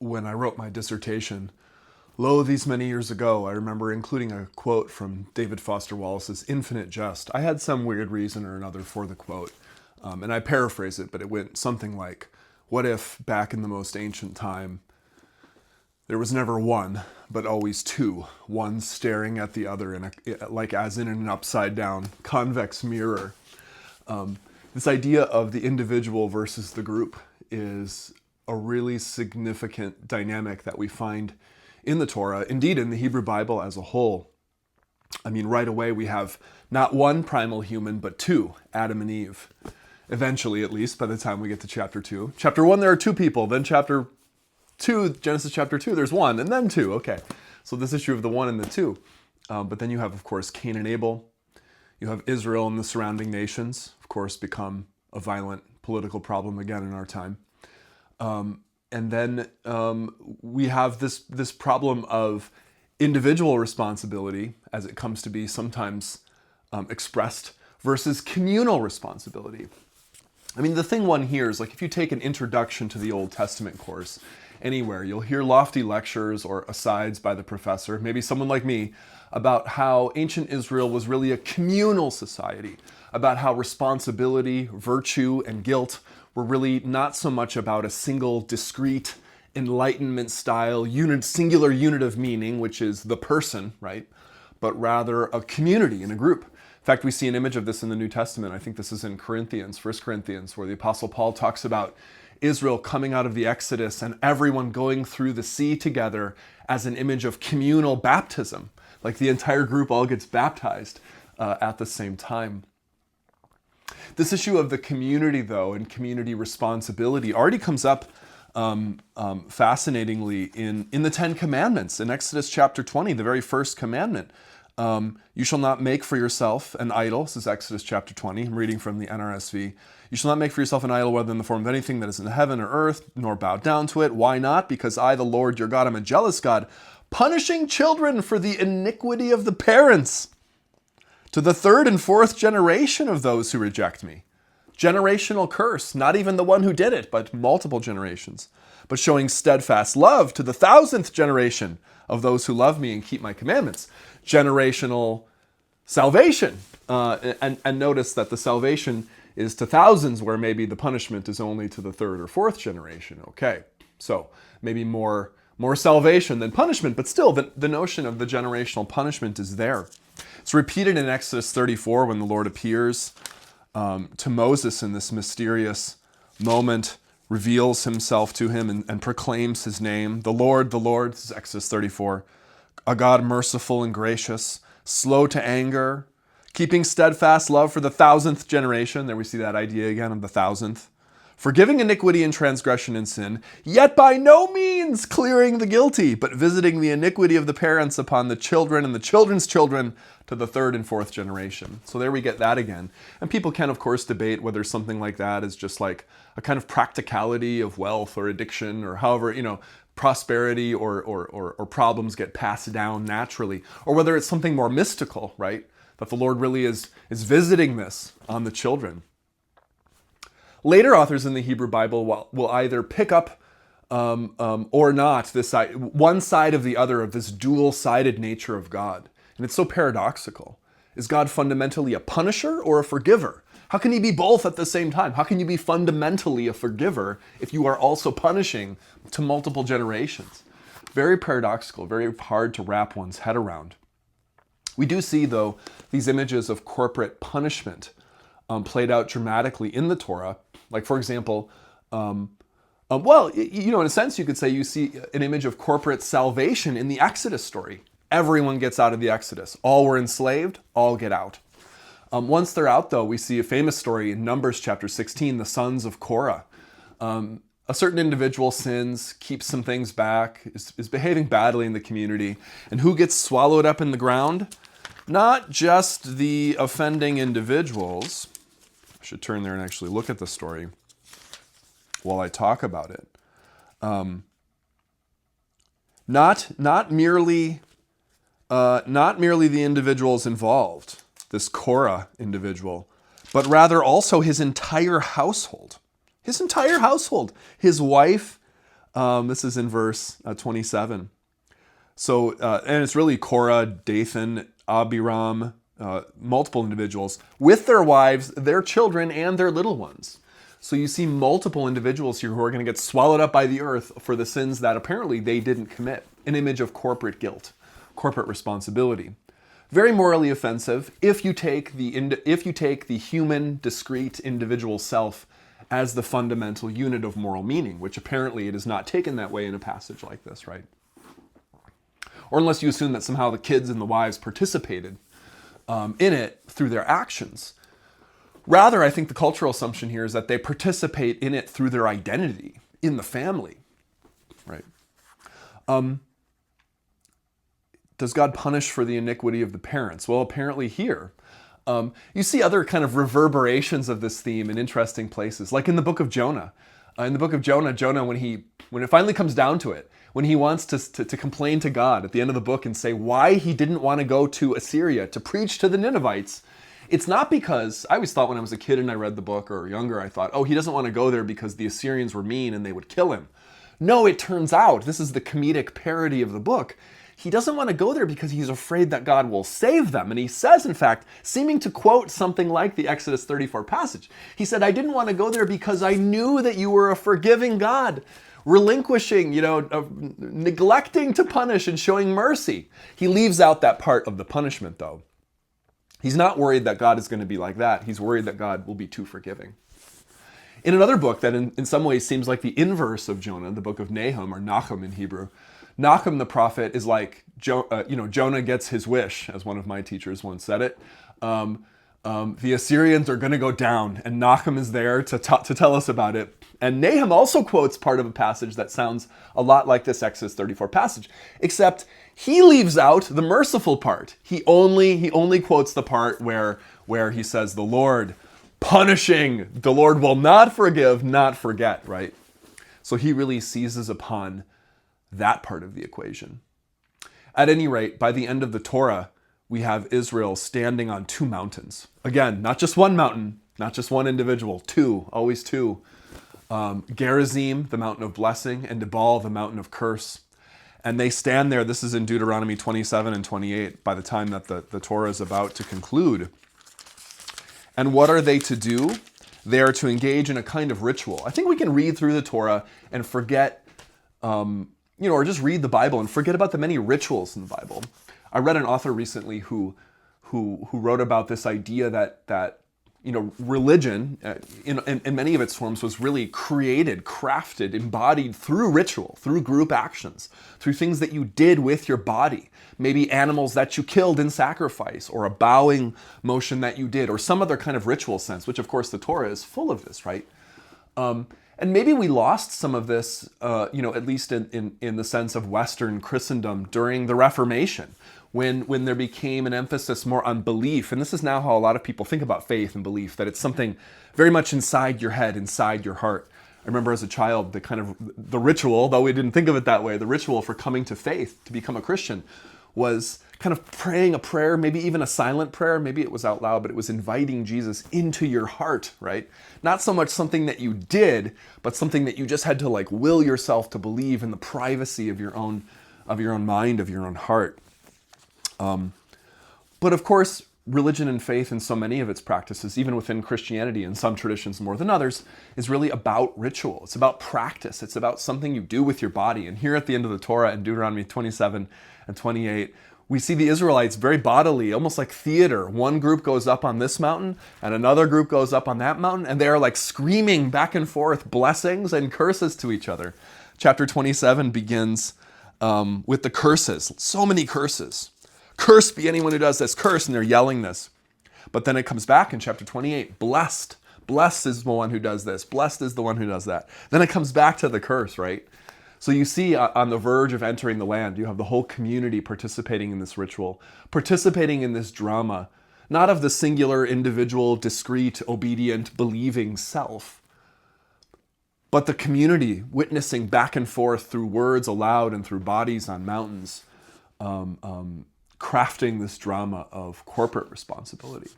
when I wrote my dissertation, lo, these many years ago, I remember including a quote from David Foster Wallace's Infinite Jest. I had some weird reason or another for the quote, and I paraphrase it, but it went something like, what if back in the most ancient time, there was never one, but always two, one staring at the other like as in an upside down convex mirror. This idea of the individual versus the group is a really significant dynamic that we find in the Torah, indeed in the Hebrew Bible as a whole. I mean, right away we have not one primal human, but two, Adam and Eve. Eventually, at least, by the time we get to chapter 2. Chapter 1, there are two people. Then chapter 2, Genesis chapter 2, there's one, and then two. Okay, so this issue of the one and the two. But then you have, of course, Cain and Abel. You have Israel and the surrounding nations, of course, become a violent political problem again in our time. And then we have this problem of individual responsibility, as it comes to be sometimes expressed, versus communal responsibility. I mean, the thing one hears, like if you take an introduction to the Old Testament course anywhere, you'll hear lofty lectures or asides by the professor, maybe someone like me, about how ancient Israel was really a communal society, about how responsibility, virtue, and guilt were really not so much about a single, discrete, Enlightenment-style singular unit of meaning, which is the person, right? But rather a community and a group. In fact, we see an image of this in the New Testament. I think this is in Corinthians, 1 Corinthians, where the Apostle Paul talks about Israel coming out of the Exodus and everyone going through the sea together as an image of communal baptism. Like the entire group all gets baptized at the same time. This issue of the community, though, and community responsibility already comes up fascinatingly in the Ten Commandments. In Exodus chapter 20, the very first commandment, you shall not make for yourself an idol. This is Exodus chapter 20. I'm reading from the NRSV. You shall not make for yourself an idol, whether in the form of anything that is in heaven or earth, nor bow down to it. Why not? Because I, the Lord your God, am a jealous God, punishing children for the iniquity of the parents, to the third and fourth generation of those who reject me. Generational curse, not even the one who did it, but multiple generations. But showing steadfast love to the 1,000th generation of those who love me and keep my commandments. Generational salvation. And notice that the salvation is to thousands, where maybe the punishment is only to the third or fourth generation. Okay, so maybe more salvation than punishment, but still the notion of the generational punishment is there. It's repeated in Exodus 34 when the Lord appears to Moses in this mysterious moment, reveals himself to him and proclaims his name. The Lord, this is Exodus 34, a God merciful and gracious, slow to anger, keeping steadfast love for the 1,000th generation. There we see that idea again of the 1,000th. Forgiving iniquity and transgression and sin, yet by no means clearing the guilty, but visiting the iniquity of the parents upon the children and the children's children to the third and fourth generation. So there we get that again. And people can, of course, debate whether something like that is just like a kind of practicality of wealth or addiction or however, prosperity or problems get passed down naturally, or whether it's something more mystical, right? That the Lord really is visiting this on the children. Later authors in the Hebrew Bible will either pick up or not this one side of the other of this dual-sided nature of God. And it's so paradoxical. Is God fundamentally a punisher or a forgiver? How can he be both at the same time? How can you be fundamentally a forgiver if you are also punishing to multiple generations? Very paradoxical, very hard to wrap one's head around. We do see, though, these images of corporate punishment played out dramatically in the Torah. Like, for example, in a sense, you could say you see an image of corporate salvation in the Exodus story. Everyone gets out of the Exodus. All were enslaved, all get out. Once they're out, though, we see a famous story in Numbers chapter 16, the sons of Korah. A certain individual sins, keeps some things back, is behaving badly in the community. And who gets swallowed up in the ground? Not just the offending individuals. I should turn there and actually look at the story while I talk about it. Not merely the individuals involved, this Korah individual, but rather also his entire household. His entire household. His wife, This is in verse 27. So, and it's really Korah, Dathan, Abiram, multiple individuals with their wives, their children, and their little ones. So you see multiple individuals here who are going to get swallowed up by the earth for the sins that apparently they didn't commit. An image of corporate guilt, corporate responsibility. Very morally offensive if you take the human, discrete, individual self as the fundamental unit of moral meaning, which apparently it is not taken that way in a passage like this, right? Or unless you assume that somehow the kids and the wives participated in it through their actions. Rather, I think the cultural assumption here is that they participate in it through their identity in the family, right? Does God punish for the iniquity of the parents? Well, apparently here. You see other kind of reverberations of this theme in interesting places, like in the book of Jonah. In the book of Jonah, when it finally comes down to it, when he wants to complain to God at the end of the book and say why he didn't want to go to Assyria to preach to the Ninevites, it's not because, I always thought when I was a kid and I read the book or younger, I thought, oh, he doesn't want to go there because the Assyrians were mean and they would kill him. No, it turns out, this is the comedic parody of the book, he doesn't want to go there because he's afraid that God will save them. And he says, in fact, seeming to quote something like the Exodus 34 passage, he said, I didn't want to go there because I knew that you were a forgiving God, relinquishing, neglecting to punish and showing mercy. He leaves out that part of the punishment, though. He's not worried that God is going to be like that. He's worried that God will be too forgiving. In another book that in some ways seems like the inverse of Jonah, the book of Nahum, or Nahum in Hebrew, Nahum the prophet is like, Jonah gets his wish, as one of my teachers once said it. The Assyrians are going to go down, and Nahum is there to tell us about it. And Nahum also quotes part of a passage that sounds a lot like this Exodus 34 passage, except he leaves out the merciful part. He only quotes the part where he says, the Lord punishing, the Lord will not forgive, not forget, right? So he really seizes upon that part of the equation. At any rate, by the end of the Torah, we have Israel standing on two mountains. Again, not just one mountain, not just one individual, two, always two. Gerizim, the mountain of blessing, and Ebal, the mountain of curse. And they stand there, this is in Deuteronomy 27 and 28, by the time that the Torah is about to conclude. And what are they to do? They are to engage in a kind of ritual. I think we can read through the Torah and forget, or just read the Bible and forget about the many rituals in the Bible. I read an author recently who wrote about this idea that religion in many of its forms was really created, crafted, embodied through ritual, through group actions, through things that you did with your body. Maybe animals that you killed in sacrifice, or a bowing motion that you did, or some other kind of ritual sense, which of course the Torah is full of this, right? And maybe we lost some of this, at least in the sense of Western Christendom during the Reformation, when there became an emphasis more on belief. And this is now how a lot of people think about faith and belief, that it's something very much inside your head, inside your heart. I remember as a child, the ritual, though we didn't think of it that way, the ritual for coming to faith, to become a Christian, was kind of praying a prayer, maybe even a silent prayer. Maybe it was out loud, but it was inviting Jesus into your heart, right? Not so much something that you did, but something that you just had to will yourself to believe in the privacy of your own mind, of your own heart. But of course, religion and faith in so many of its practices, even within Christianity and some traditions more than others, is really about ritual. It's about practice. It's about something you do with your body. And here at the end of the Torah in Deuteronomy 27 and 28, we see the Israelites very bodily, almost like theater. One group goes up on this mountain and another group goes up on that mountain, and they are screaming back and forth blessings and curses to each other. Chapter 27 begins with the curses. So many curses. Cursed be anyone who does this, cursed, and they're yelling this. But then it comes back in chapter 28, blessed. Blessed is the one who does this. Blessed is the one who does that. Then it comes back to the curse, right? So you see on the verge of entering the land, you have the whole community participating in this ritual, participating in this drama, not of the singular, individual, discrete, obedient, believing self, but the community witnessing back and forth through words aloud and through bodies on mountains, crafting this drama of corporate responsibility.